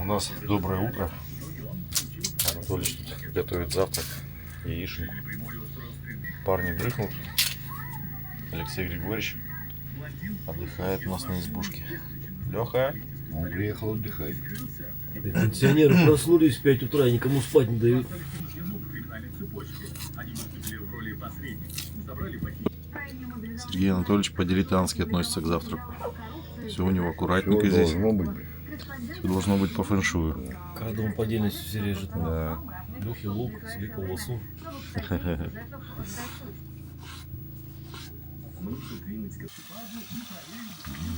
У нас доброе утро. Анатолий тут готовит завтрак, яишенку. Парни дрыхнут. Алексей Григорьевич отдыхает у нас на избушке. Леха, Он приехал отдыхать. Пенсионеры проснулись в 5 утра и никому спать не дают. Сергей Анатольевич по-дилетантски относится к завтраку. Все у него аккуратненько Все здесь. должно быть. Все должно быть по фэншую. Каждому по отдельности все режет. Да. Лехе лук, себе колбасу.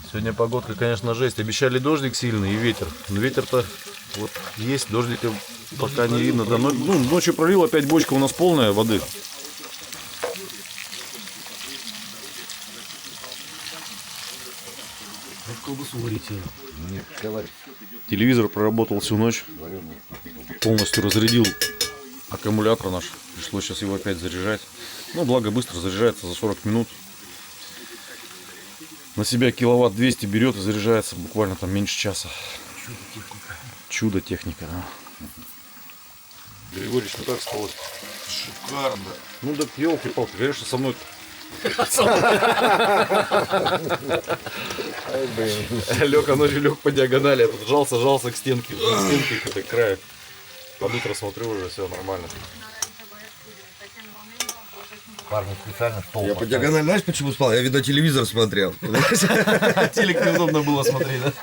Сегодня погодка, конечно, жесть. Обещали дождик сильный и ветер. Но ветер-то вот есть, дождика пока не видно. Да, ночью пролил, опять бочка у нас полная воды. Как колбасу варите? Нет, давай. Телевизор проработал всю ночь. Полностью разрядил аккумулятор наш. Пришлось сейчас его опять заряжать. Ну, благо быстро заряжается за 40 минут. На себя киловатт 200 берет и заряжается буквально там меньше часа. Чудо техника. Григорьевич, ну как спалось? Шикарно. Ну да елки-палки, конечно, со мной. Леха ночью лег по диагонали, я тут жался к стенке к краю. Под утро смотрю, уже все нормально. Парни специально стол. Я по диагонали, знаешь, почему спал? Я, видно, телевизор смотрел. Телек неудобно было смотреть, да?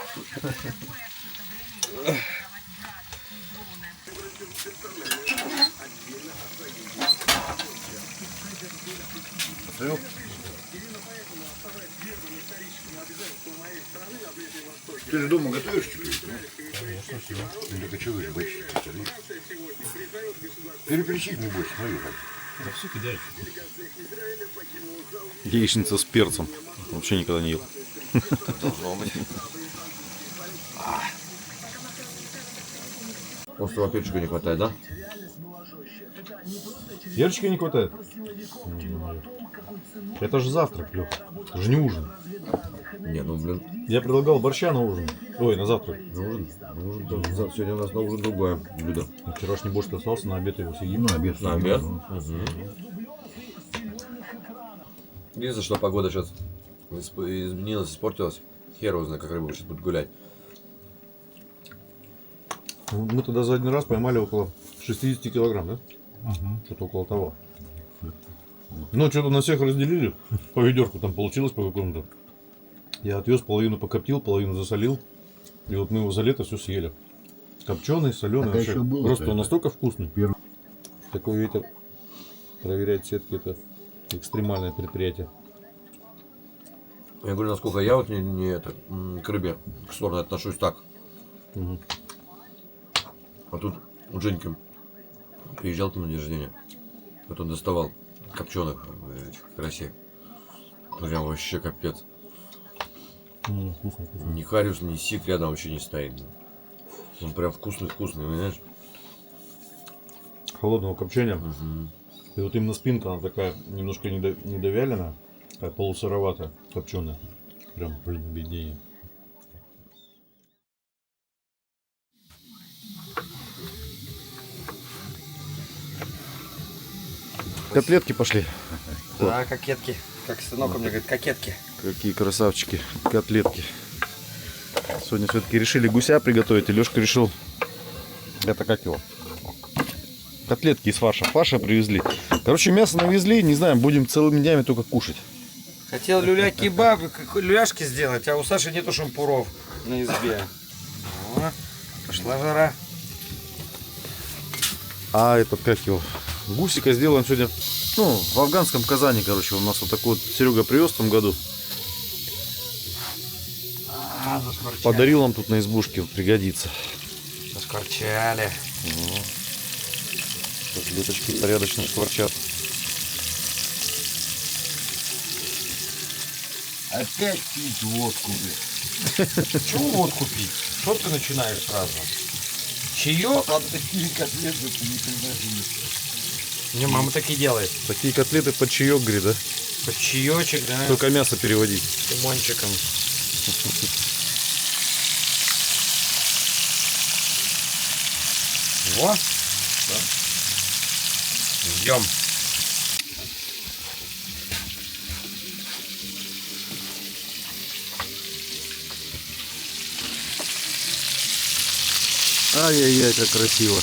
Ты же дома готовишь что-то? Конечно, все. Ну, так а что вы больше? Переключить не больше, смотри как. Да все кидаешь. Яичница с перцем. Вообще никогда не ел. Должно быть. Острого перчика не хватает, да? Перчика не хватает? Это же завтрак, Лех. Это же не ужин. Не, ну блин, Я предлагал борща на ужин. Ой, на завтрак. ужин. Сегодня у нас на ужин другое блюдо. Вчерашний борщ остался, на обед его съедим. На обед. На обед? Единственное, что погода сейчас изменилась, испортилась. Хер его знает, как рыба сейчас будет гулять. Мы тогда за один раз поймали около 60 килограмм, да? Что-то около того. Ну, что-то на всех разделили. По ведерку там получилось по какому-то. Я отвез, половину покоптил, половину засолил. И вот мы его за лето все съели. Копченый, соленый. Так, а Вообще. еще было Просто он это? настолько вкусный. Такой ветер. Проверять сетки — это экстремальное предприятие. Я говорю, насколько я вот к рыбе, к сорной отношусь так. Угу. А тут у Женьки приезжал там на день рождения. Вот он доставал копченых этих карасей. Прям вообще капец. Вкусно, вкусно. Ни хариус, ни сик рядом вообще не стоит. Он прям вкусный, понимаешь? Холодного копчения. И вот именно спинка, она такая немножко недовяленая, такая полусыроватая, копченая. Прям, блин, объединение. Котлетки пошли. Да, кокетки. Как сынок у меня говорит, кокетки. Какие красавчики, котлетки. Сегодня все-таки решили гуся приготовить, и Лешка решил, это как его, котлетки из фарша. Фарша привезли. Короче, мясо навезли, не знаю, будем целыми днями только кушать. Хотел люля-кебаб, люляшки сделать, а у Саши нету шампуров на избе. О, пошла жара. А этот, как его, гусика сделаем сегодня, ну, в афганском Казани, короче, у нас вот такой вот Серега привез в том году. Подарил нам тут на избушке, вот, пригодится. Заскворчали. Котлеточки порядочно шкварчат. Опять пить водку, блядь. Чего водку пить? Что ты начинаешь сразу? Чаек? Там такие котлеты, ты не понимаешь. Не, мама так и делает. Такие котлеты под чаек, говорит, да? Под чаечек, да? Только мясо переводить. С лимончиком. Во. Ждем. Ай-яй-яй, как красиво.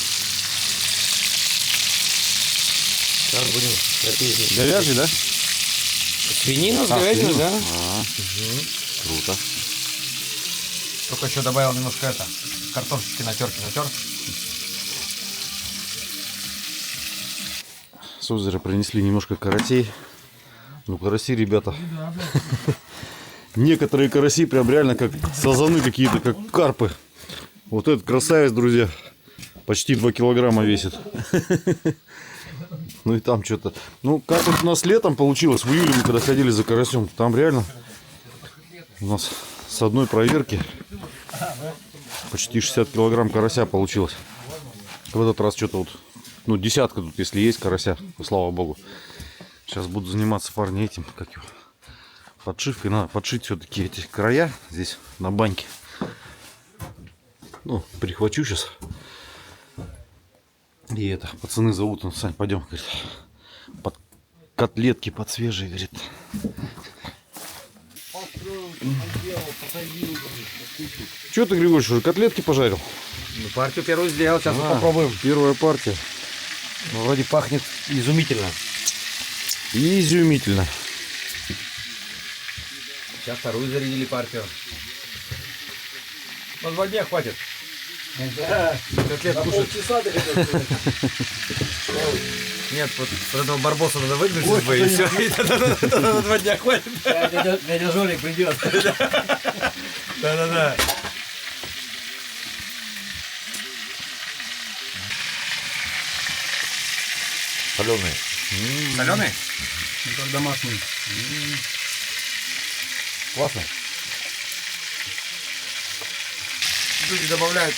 Сейчас будем трапезничать. Говяжий, да? Свинина с говядиной, да? Круто. Только еще добавил немножко картошечки на терке натер. С озера принесли немножко карасей. Ну, караси, ребята. Некоторые караси прям реально как сазаны какие-то, как карпы. Вот этот красавец, друзья, почти 2 килограмма весит. Ну и там что-то. Ну, как вот у нас летом получилось, в июле мы когда ходили за карасем, там реально у нас с одной проверки почти 60 килограмм карася получилось. В этот раз что-то вот, ну, десятка тут, если есть карася, слава богу. Сейчас буду заниматься, парни, этим, как его, подшивкой. Надо подшить все-таки эти края здесь на баньке. Ну, перехвачу сейчас. И это, пацаны зовут, он, Сань, пойдем, говорит, под котлетки, под свежие, говорит. Че ты, Григорьевич, уже котлетки пожарил? Ну, партию первую сделал, сейчас мы попробуем. Первая партия. Ну, вроде пахнет изумительно. Изумительно. Сейчас вторую зарядили партию. На 2 дня хватит. Котлет кушать. Нет, вот этого барбоса надо выгнать из боя, и все. И тогда на 2 дня хватит. Дядя Жорик придет. Да-да-да. Соленые. Соленый? Как домашний. Классно. Люди добавляют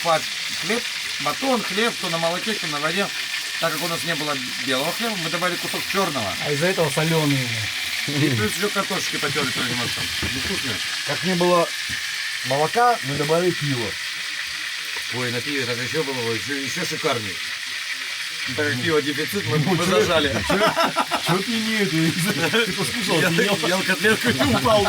под хлеб, батон, хлеб, то на молоке, то на воде. Так как у нас не было белого хлеба, мы добавили кусок черного. А из-за этого соленые. И плюс еще картошечки потерли тоже немножко. Вкусно. Как не было молока, мы добавили пиво. Ой, на пиве так еще было, еще шикарнее. Так как пиво дефицит, мы зажали. Чё ты не это? Ты послушал, Я ты ел? ел котлетку и упал.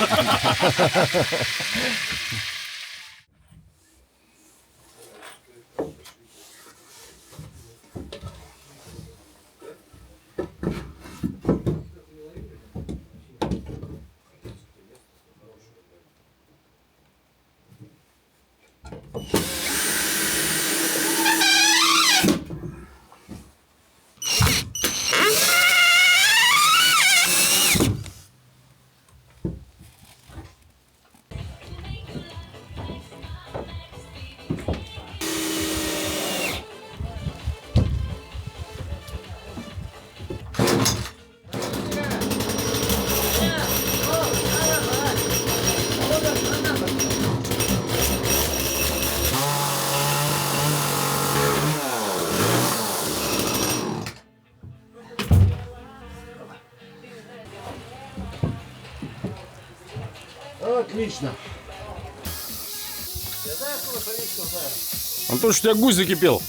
Отлично. Антон, что у тебя гусь закипел?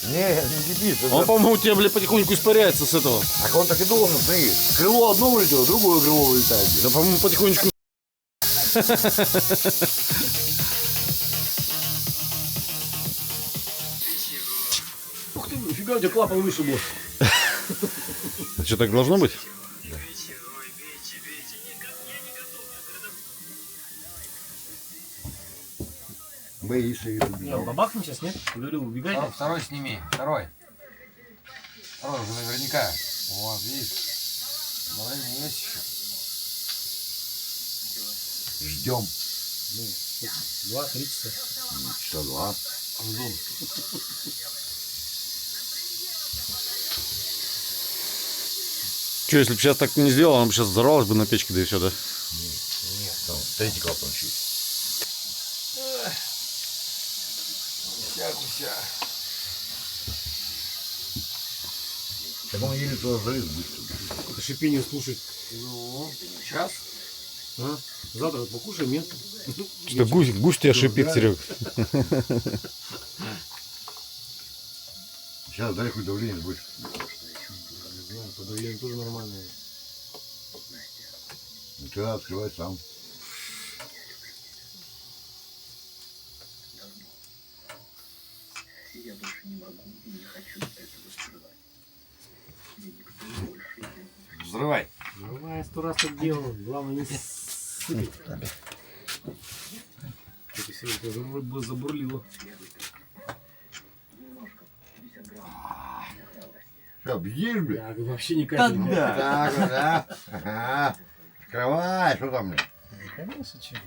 Не, не кипит. Он, по-моему, у тебя, бля, потихоньку испаряется с этого. Так он так и должен, смотри. Крыло одно вылетело, другое крыло вылетает. Да, по-моему, потихонечку. Ух ты, нифига, у тебя клапан вышибло. А что, так должно быть? Боишься и бабахнем сейчас, нет? Говорю, убегай. Второй сними, второй. Второй уже наверняка. Вот, видишь. Давай есть еще. Ждем. 2-3 часа. Часа 2. Ждем. Че, если бы сейчас так не сделал, она бы сейчас взорвалась бы на печке, да и все, да? Нет, там третий клапан чуть. Гуся. Так он еле туда залез быстро. Это шипение слушать. Ну, сейчас. А? Завтра покушаем, нет? Что гусь тебя шипит, да. Серег. Сейчас дай хоть давление будет. Не знаю, по давлению тоже нормальное. Ну, ты открывай сам. Взрывай. Ну, я 100 раз так делал. Главное не сыпать. Это сегодня забурлило. Что, бздишь, блядь? Так, вообще ни капельки. Так вот, да? Ага. Открывай, что там, блядь? Конечно, че.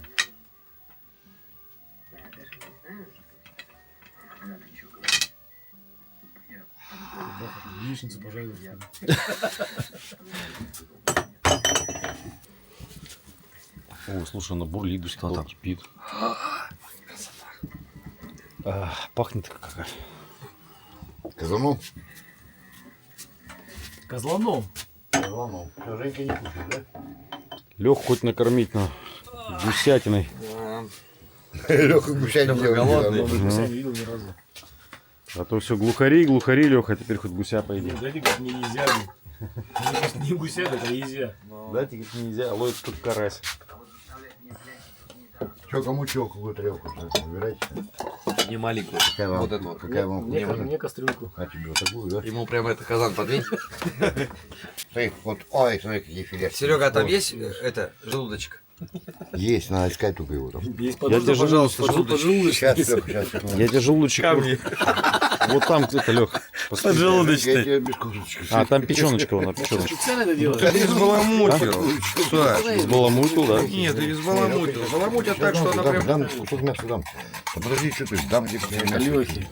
Яичницу пожарил. О, слушай, она бурлит, что кипит. Пахнет как. Казану? Козланом. Казану. Что, Женька не кушает, да? Лех хоть накормить на гусятиной. Леха гуся не голодный. делает. Гуся не видел ни разу. А то все глухари, Леха, теперь хоть гуся поедим. Нет, дайте, говорит, мне нельзя. Говорит. Не гуся, это нельзя. Дайте, говорит, нельзя, ловит тут карась. Что, кому чего, какую тарелку выбирайте? Не маленькую. Какая вам? Вот эту вот. Какая вам? Мне кастрюльку. А тебе вот такую, да? Ему прямо это казан подвинь. Смотри, вот, ой, смотри, какие филе. Серега, а там есть это желудочек? Есть, надо искать только его там. Есть Я тебе пожалуйста, поджелудочный. Сейчас, сейчас. Я тебе желудочек. Вот там где-то, Лех. Я тебе без кусочек. А, там печеночка, вон, печеночка. Специально это делаешь? Ты взбаламутил. Взбаламутил, да? Нет, ты взбаламутил. Взбаламутил так, что она прям... Дам кусок мяса дам. Да подожди, что ты, дам где мясо. Лёхи.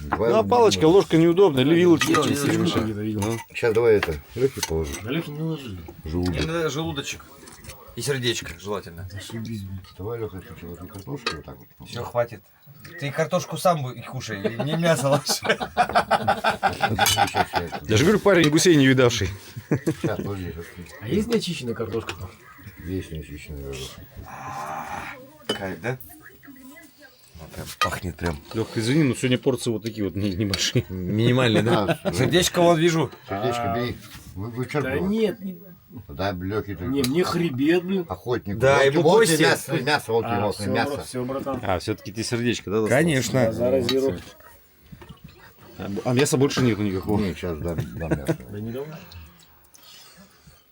Ну, а палочка, ложка неудобная, или вилочка. Сейчас давай это, Лёхе положи. Да Лёхи не ложи. Желудок. Мне надо желудочек. И сердечко, желательно. Ошибись, блин. Давай, Лёха, сначала эту картошку вот так вот. Все, хватит. Ты картошку сам кушай, не мясо ложь. Я же говорю, парень гусей не видавший. Сейчас, подожди. А есть неочищенная картошка там? Есть неочищенный картошка. Кайф, да? Прям пахнет прям. Лех, извини, но сегодня порции вот такие вот небольшие. Минимальный, да? Да, Сердечко вон вижу. сердечко бери. Вы что, Да нет, дай, Лёхе, ты не, мне хребет, блин. охотник. Да, Вот ему вот кости. Мясо, вот его, мясо. Все, братан. А, все-таки ты сердечко, да? Конечно. Заразирую. А мяса больше нету никакого. Не, сейчас дам мясо. Да недавно.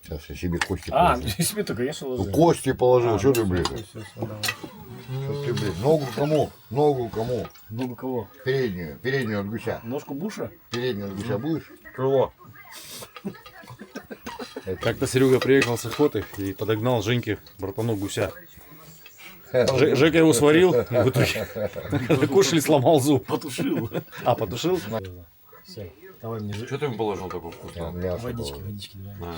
Сейчас я себе кости А, положу. себе-то, конечно, Ну, ложи. кости положил, что ты, блядь? Все, давай. Что ты, блядь? Ногу кому? Ногу кому? Много кого? Переднюю от гуся. Ножку Буша? Переднюю от гуся будешь? Крыло. Как-то Серега приехал с охоты и подогнал Женьке братану гуся. Жека его сварил, и в итоге докушали, сломал зуб. Потушил. А, потушил? Все, давай мне Что ты ему положил такого Я вкусного? мясо водички, положил. водички давай.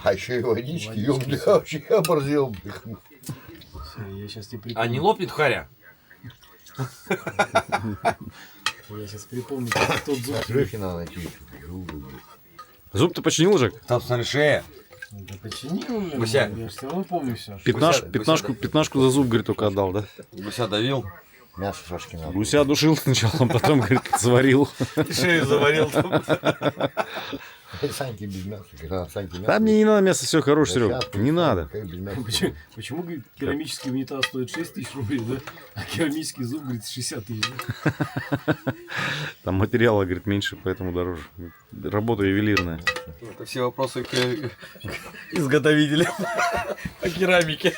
А еще и водички, ёбля, вообще оборзел, блядь. Всё, я сейчас тебе А припомню. не лопнет харя? Я сейчас припомню, как тот зуб. Так, Лёхе надо найти. Зубы, блядь. Зуб ты починил, Жек? Там, смотри, шея. Да починил, блин. Гуся. Я все равно помню все. Пятнашку за зуб, говорит, только отдал, да? Гуся давил. Мясо шашки надо. Гуся душил сначала, потом, говорит, сварил. Шею заварил там. Саньки без мяса. Когда Саньки мясо. Да мне не надо мясо, все хорошее, Серега. Сейчас, Не надо. как без мяса. Почему, говорит, керамический унитаз стоит 6 тысяч рублей, да? А керамический зуб, говорит, 60 тысяч. Да? Там материала, говорит, меньше, поэтому дороже. Работа ювелирная. Это все вопросы к изготовителям по керамике.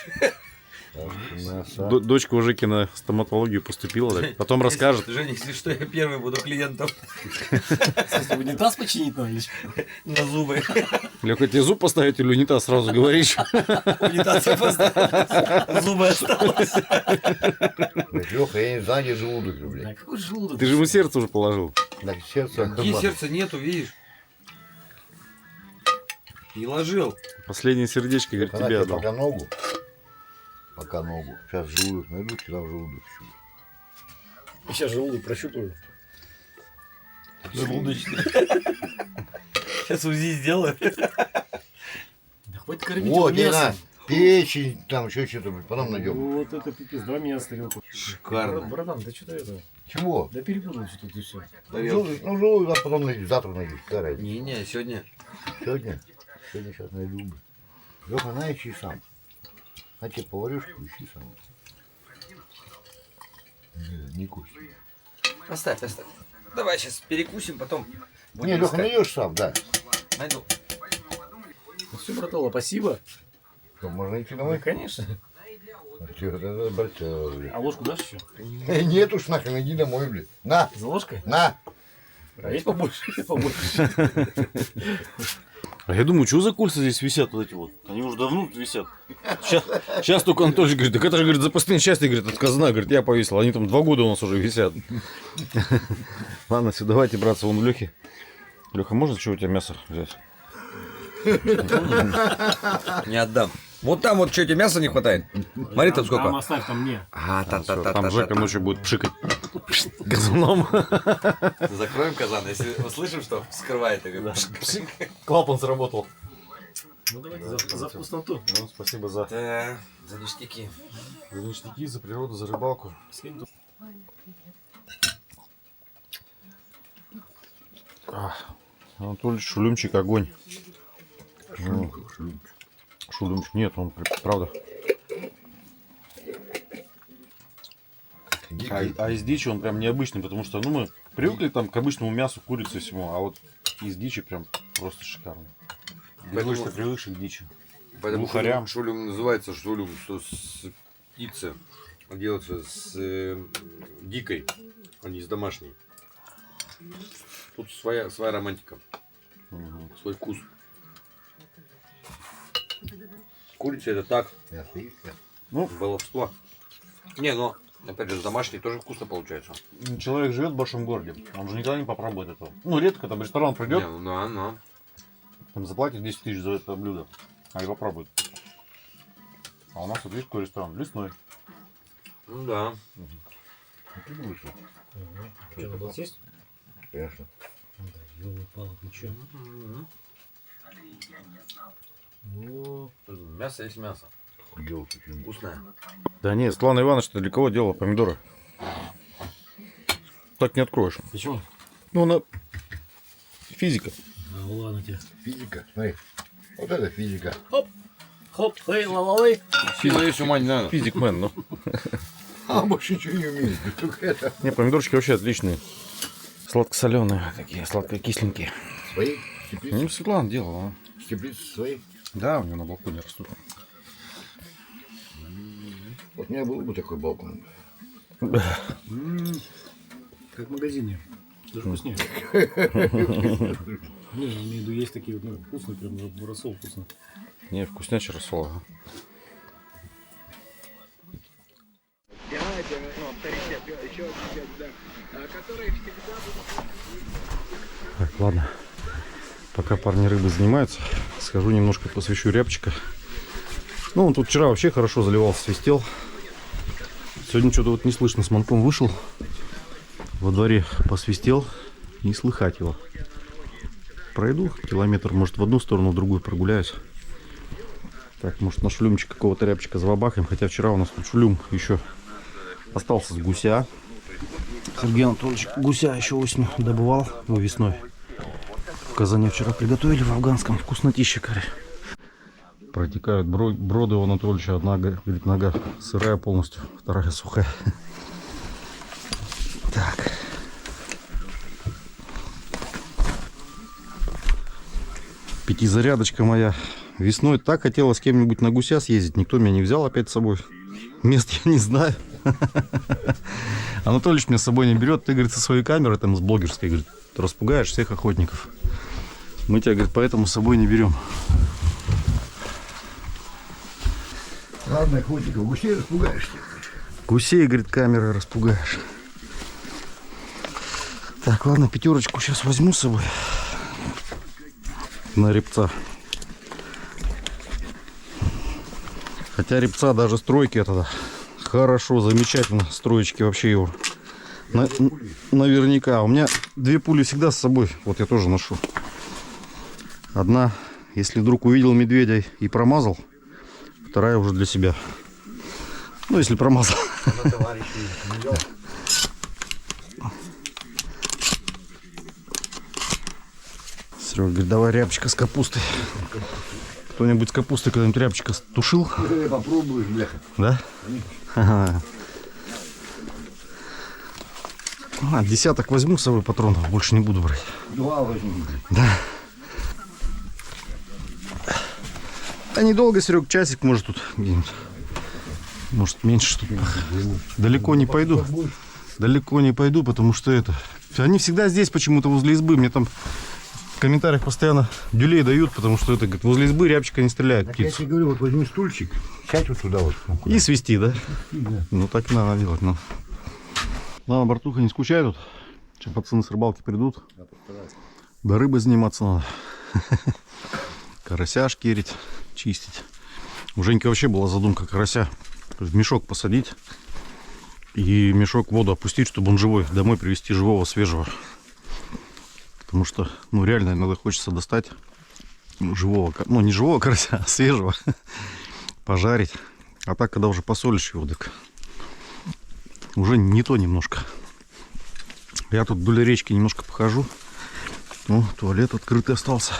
Мясо. Дочка у Жеки на стоматологию поступила, так потом расскажет. Женя, если что, я первый буду клиентом Если унитаз починить надо, или что? на зубы. Лёха, тебе зуб поставить или унитаз, сразу говоришь. Унитаз я поставил. Зубы осталось. Лёха, я не знаю, где желудок, блядь. Да какой желудок? Ты же ему сердце уже положил. Так, сердце. Какие сердца нету, видишь? Не ложил. Последнее сердечко, говорит, тебе отдал. Пока ногу. Пока ногу. Сейчас желудок найдут, когда в желудок щупают. Сейчас желудок прощупаю. Желудочный. Сейчас УЗИ сделаю. Да хватит кормить Вот, его не на. мясом. Печень, там еще что-то, потом найдем. Вот это пипец, 2 мяса тарелку. Шикарно. Братан, ты что-то это... Чего? Да перепутал что-то ты все. Ну, живу, а потом найду, завтра найду. Стараюсь. Не, сегодня. Сегодня? Сегодня сейчас найду. Леха, на ищи сам. А тебе поварюшку ищи сам. Не кусь. Оставь. Давай сейчас перекусим, потом Не, Леха, найдешь сам, да. найду. Ну все, братала, спасибо. Что, можно идти Ну, домой? конечно. Чего, это большая, блядь. А ложку дашь еще? Нет уж, нахрен, иди домой, блядь. На, За ложкой? на. А есть побольше? Побольше. А я думаю, что за кольца здесь висят вот эти вот? Они уже давно тут висят. Сейчас только Анатольевич говорит, так это же, говорит, запасные части, говорит, от казна, говорит, я повесил. Они там 2 года у нас уже висят. Ладно, все, давайте, братцы, вон Лехи. Леха, можно что у тебя мясо взять? Не отдам. Вот там вот что, тебе мяса не хватает? Смотри, там Там сколько. оставь, там мне. Там Жека ночью будет пшикать газоном. Закроем казан, если услышим, что вскрывает. Клапан сработал. Ну давайте за вкусноту. Ну, спасибо за Да, за ништяки. ништяки, за природу, за рыбалку. Скинь тут. Анатолий Шулюмчик, огонь. Шулюмчик, нет, он правда. А из дичи он прям необычный, потому что ну, мы привыкли там к обычному мясу, курице и всему, а вот из дичи прям просто шикарно. Привыкший к дичи. Поэтому Бухарям. шулюм называется шулюм, что с птицы делается с дикой, а не с домашней. Тут своя романтика, свой вкус. Курица это так, Ну, баловство. Не, но опять же с домашней тоже вкусно получается. человек живет в большом городе, он же никогда не попробует этого. Ну, редко там в ресторан придет, Не, но. там заплатит 10 тысяч за это блюдо, а и попробует. А у нас вот видишь, какой ресторан, лесной. Ну да. Что, надо съесть? Конечно. Ёлы-палы, ты чё? О, Мясо есть мясо. Делать очень Вкусное. Да нет, Светлана Ивановна, ты для кого делала помидоры? Так не откроешь. почему? Ну, она физика. Да ладно тебе. физика. Смотри. Вот это физика. Хоп, эй, ла-ла-лей. Сила есть, ума не надо. Физик-мен, ну. А больше ничего не умеет. Только это. Не, помидорчики вообще отличные. Сладко-соленые такие, сладко-кисленькие. Свои теплицы. Ну, Светлана делала. Теплицы свои. Да, у нее на балконе растут. Вот у меня был бы такой балкон. Как в магазине. Даже вкуснее. Не, я имею в виду, есть такие вот вкусные, прям рассол вкусный. Не, вкуснячий рассол. Ага. Так, ладно. Пока парни рыбы занимаются, схожу немножко посвящу рябчика. Ну, он тут вчера вообще хорошо заливался, свистел. Сегодня что-то вот не слышно, с манком вышел. Во дворе посвистел, не слыхать его. Пройду километр, может в одну сторону, в другую прогуляюсь. Так, может на шулюмчик какого-то рябчика забабахаем. Хотя вчера у нас тут шулюм еще остался с гуся. Сергей Анатольевич гуся еще осенью добывал, ну весной. В Казани вчера приготовили в афганском, вкуснотища, короче. Протекают броды у Анатольевича. Одна, говорит, нога сырая полностью, вторая сухая. Так. Пятизарядочка моя. Весной так хотела с кем-нибудь на гуся съездить. Никто меня не взял опять с собой. Мест я не знаю. Анатольевич меня с собой не берет. Ты, говорит, со своей камерой, там, с блогерской, говорит, распугаешь всех охотников. Мы тебя, говорит, поэтому с собой не берем. Ладно, охотников, гусей распугаешь. Гусей, говорит, камерой распугаешь. Так, ладно, пятерочку сейчас возьму с собой. На репца. Хотя репца даже стройки это хорошо, замечательно. Строечки вообще его. Наверняка. У меня 2 пули всегда с собой. Вот я тоже ношу. Одна, если вдруг увидел медведя и промазал. вторая уже для себя. Ну, если промазал. На товарищей не взял. Серега говорит, давай рябчика с капустой. Кто-нибудь с капустой когда-нибудь рябчика тушил? Попробуешь, бляха. Да? Ага. Десяток возьму с собой патронов, больше не буду брать. 2 возьми. Да. А недолго, Серег, часик, может, тут где-нибудь. Может, меньше что-то. Далеко не пойду. Далеко не пойду, потому что это... Они всегда здесь почему-то возле избы. Мне там в комментариях постоянно дюлей дают, потому что это, говорит, возле избы рябчика не стреляют, Так я птицу. тебе говорю, вот возьми стульчик, сядь вот сюда вот. И свисти, да? Да. Ну так и надо делать, ну. Ладно, братуха, не скучай тут. Сейчас пацаны с рыбалки придут. Да рыбой заниматься надо. Карася шкерить, чистить. У Женьки вообще была задумка карася в мешок посадить и мешок в воду опустить, чтобы он живой, домой привезти живого, свежего. Потому что, ну реально, иногда хочется достать живого, ну не живого карася, а свежего, пожарить. А так, когда уже посолишь его, так уже не то немножко. Я тут вдоль речки немножко похожу. Ну, туалет открытый остался.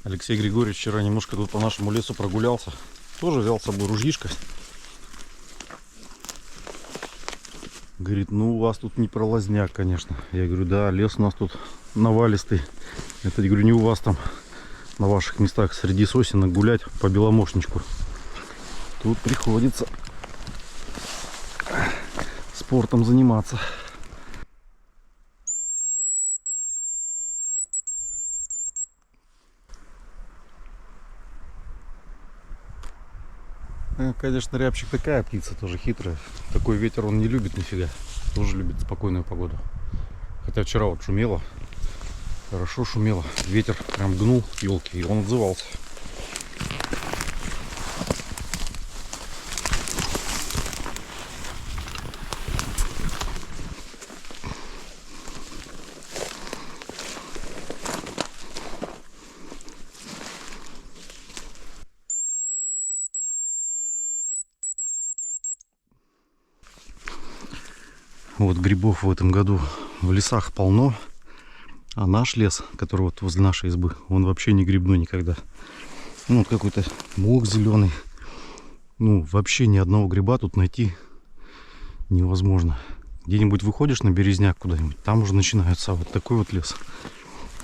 Алексей Григорьевич вчера немножко тут по нашему лесу прогулялся. Тоже взял с собой ружьишко. Говорит, ну у вас тут не пролазняк, конечно. Я говорю, да, лес у нас тут навалистый. Это, я говорю, не у вас там на ваших местах среди сосенок гулять по беломошничку. Тут приходится спортом заниматься. Конечно, рябчик такая птица, тоже хитрая. Такой ветер он не любит нифига. Тоже любит спокойную погоду. Хотя вчера вот шумело. Хорошо шумело. Ветер прям гнул елки, и он отзывался. Вот грибов в этом году в лесах полно, а наш лес, который вот возле нашей избы, он вообще не грибной никогда. Ну, вот какой-то мох зеленый. Ну, вообще ни одного гриба тут найти невозможно. Где-нибудь выходишь на березняк куда-нибудь, там уже начинается вот такой вот лес.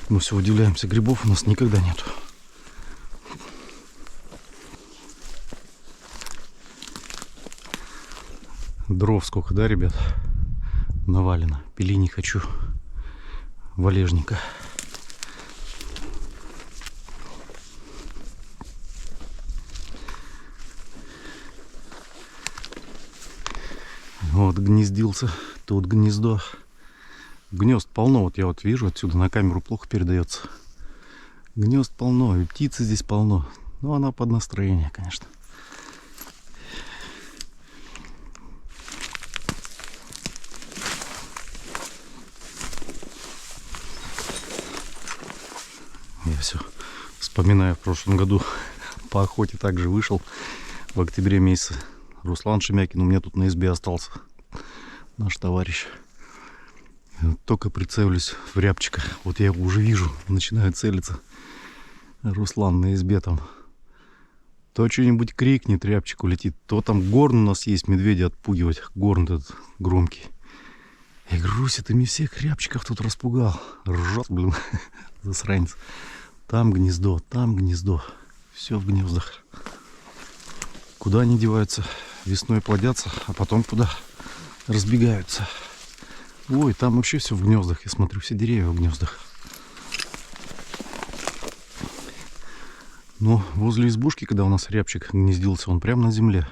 Мы все удивляемся, грибов у нас никогда нету. Дров сколько, да, ребят? Навалено. Пили не хочу. Валежника. Вот гнездился тут гнездо. Гнезд полно. Вот я вот вижу отсюда, на камеру плохо передается. Гнезд полно. И птицы здесь полно. Но она под настроение, конечно. Я все вспоминаю, в прошлом году по охоте также вышел в октябре месяце. Руслан Шемякин у меня тут на избе остался, наш товарищ. Вот только прицелюсь в рябчика, вот я его уже вижу, начинаю целиться. Руслан на избе там. То что-нибудь крикнет, рябчик улетит. То там горн у нас есть, медведя отпугивать. Горн этот громкий. Я говорю, Руся, ты мне всех рябчиков тут распугал. Ржет, блин, засранец. Там гнездо, все в гнездах. Куда они деваются? Весной плодятся, а потом куда? Разбегаются. Ой, там вообще все в гнездах. Я смотрю, все деревья в гнездах. Но возле избушки, когда у нас рябчик гнездился, он прямо на земле.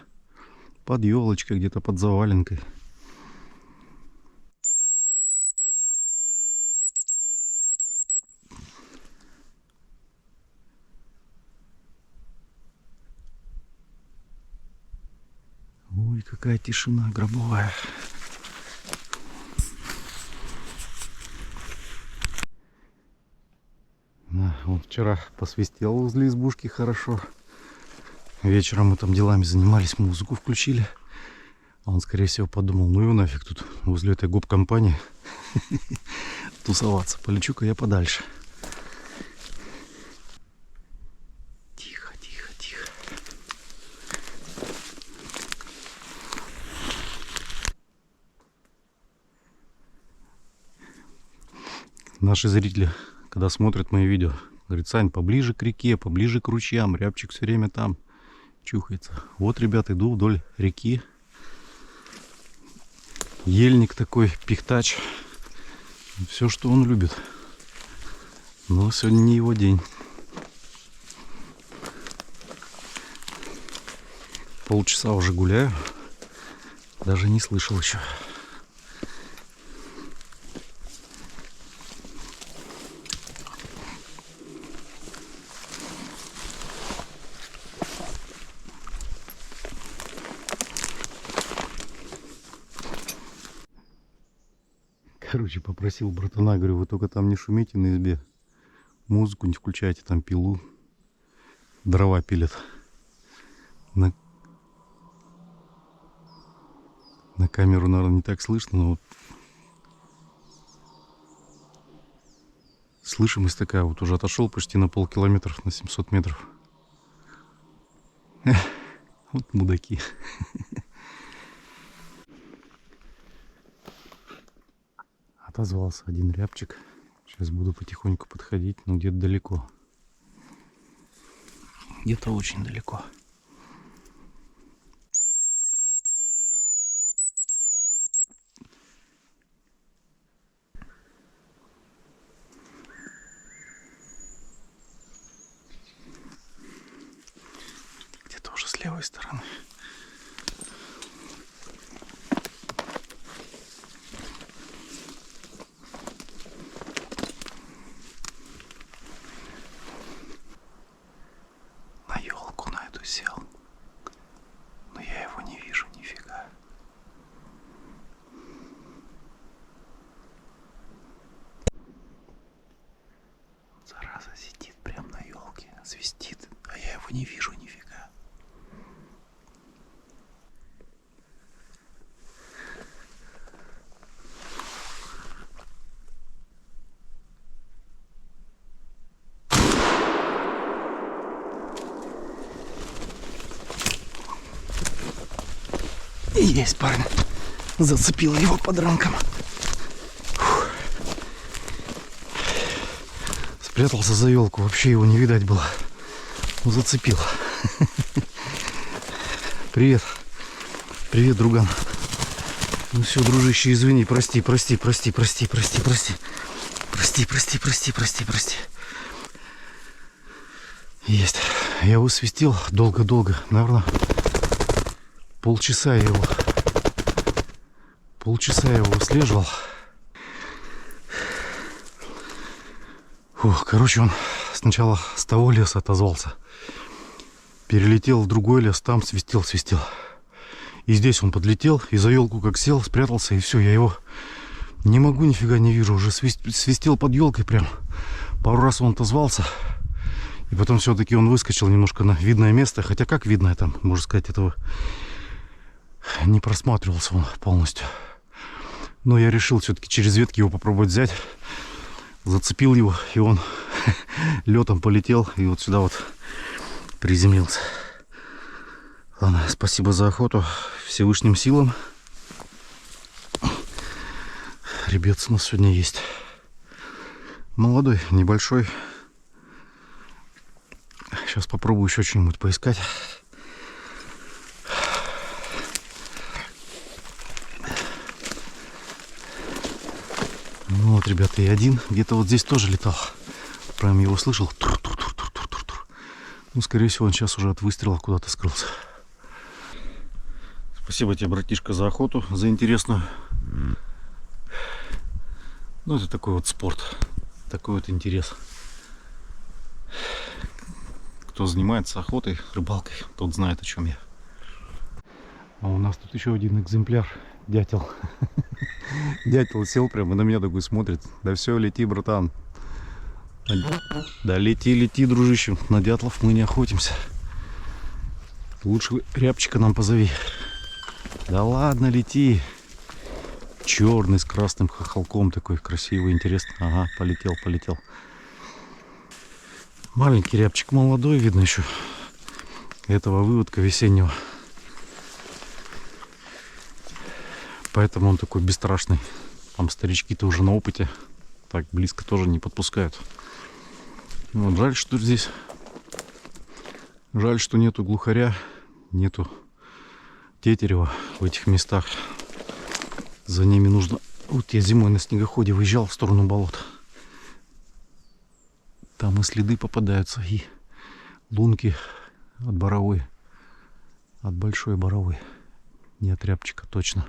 Под елочкой, где-то под заваленкой. Ой, какая тишина гробовая. Вчера посвистел возле избушки хорошо. Вечером мы там делами занимались, музыку включили. А он, скорее всего, подумал, ну его нафиг тут возле этой гоп-компании тусоваться. Полечу-ка я подальше. Тихо, тихо, тихо. Наши зрители, когда смотрят мои видео, говорят: Сань, поближе к реке, поближе к ручьям. Рябчик все время там чухается. Вот, ребят, иду вдоль реки. Ельник такой, пихтач. Все, что он любит. Но сегодня не его день. Полчаса уже гуляю. Даже не слышал еще. Короче, попросил братана, говорю, вы только там не шумите на избе. Музыку не включайте, там пилу. Дрова пилят. На камеру, наверное, не так слышно, но вот слышимость такая. Вот уже отошел почти на полкилометра, на 700 метров. Вот мудаки. Отозвался один рябчик. Сейчас буду потихоньку подходить, но где-то далеко. Где-то очень далеко. Где-то уже с левой стороны. Сел, но я его не вижу нифига. Зараза сидит прям на елке, свистит, а я его не вижу нифига. Есть, парень. Зацепил его подранком. Фух. Спрятался за елку, вообще его не видать было. Зацепил. Привет. Привет, друган. Ну все, дружище, извини, прости. Прости. Есть. Я его свистел долго-долго, наверное. Полчаса я его выслеживал. Фух, короче, он сначала с того леса отозвался. Перелетел в другой лес, там свистел. И здесь он подлетел, и за елку как сел, спрятался, и все, я его не могу, нифига не вижу. Уже свистел под елкой прям. Пару раз он отозвался. И потом все-таки он выскочил немножко на видное место. Хотя как видное там, можно сказать, этого... Не просматривался он полностью. Но я решил все-таки через ветки его попробовать взять. Зацепил его, и он летом полетел. И вот сюда вот приземлился. Ладно, спасибо за охоту. Всевышним силам. Ребец у нас сегодня есть. Молодой, небольшой. Сейчас попробую еще что-нибудь поискать. Ну вот, ребята, и один где-то вот здесь тоже летал. Прям его слышал. Тур-тур-тур-тур-тур-тур. Ну, скорее всего, он сейчас уже от выстрела куда-то скрылся. Спасибо тебе, братишка, за охоту, за интересную. Ну, это такой вот спорт. Такой вот интерес. Кто занимается охотой, рыбалкой, тот знает, о чем я. А у нас тут еще один экземпляр. Дятел. Дятел сел прямо на меня такой смотрит. Да все, лети, братан. Да лети, лети, дружище. На дятлов мы не охотимся. Лучше рябчика нам позови. Да ладно, лети. Черный с красным хохолком такой красивый, интересный. Ага, полетел, полетел. Маленький рябчик, молодой, видно еще. Этого выводка весеннего. Поэтому он такой бесстрашный. Там старички-то уже на опыте. Так близко тоже не подпускают. Вот, жаль, что здесь. Жаль, что нету глухаря. Нету тетерева в этих местах. За ними нужно... Вот я зимой на снегоходе выезжал в сторону болот. Там и следы попадаются, и лунки от боровой. От большой боровой. Не от рябчика, точно.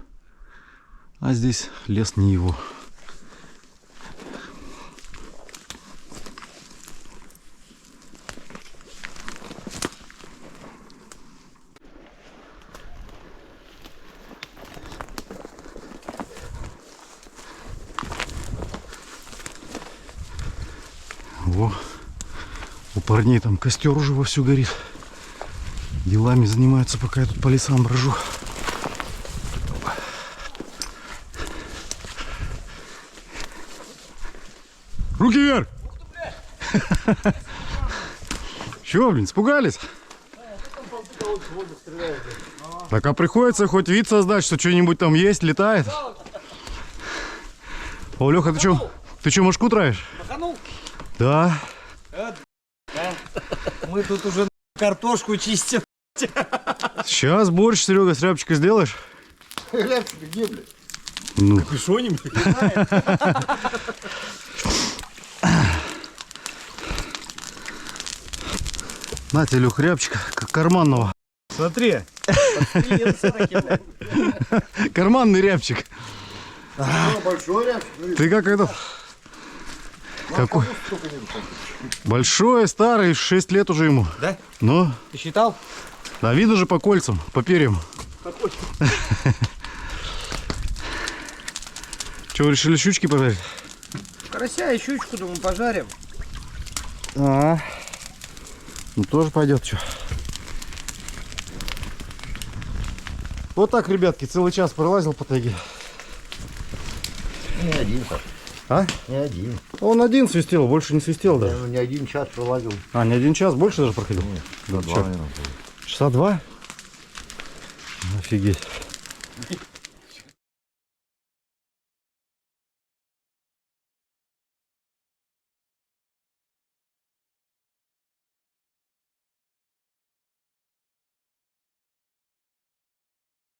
А здесь лес не его. Во, у парней там костер уже вовсю горит. Делами занимаются, пока я тут по лесам брожу. Руки вверх! Чего, блин, испугались? Так а приходится хоть вид создать, что что-нибудь там есть, летает. О, Леха, ты что, мошку травишь? Да. Мы тут уже картошку чистим. Сейчас борщ, Серега, с рябчика сделаешь? Рябчик где, блядь? Ну. Капюшоним. На тебе, Лех, рябчика, как карманного. Смотри. Карманный рябчик. Большой рябчик. Ты как этот? Какой? Большой, старый, 6 лет уже ему. Да? Ну, Ты считал? да видно же по кольцам, по перьям. Че, вы решили щучки пожарить? Карася и щучку, думаю, пожарим. А, ну тоже пойдет, что. Вот так, ребятки, целый час пролазил по тайге. Не один, Саш. А? Не один. Он один свистел, больше не свистел даже. Я не один час пролазил. А, не один час, больше даже проходил? Нет, Да, два, чё? наверное. Часа 2? Офигеть.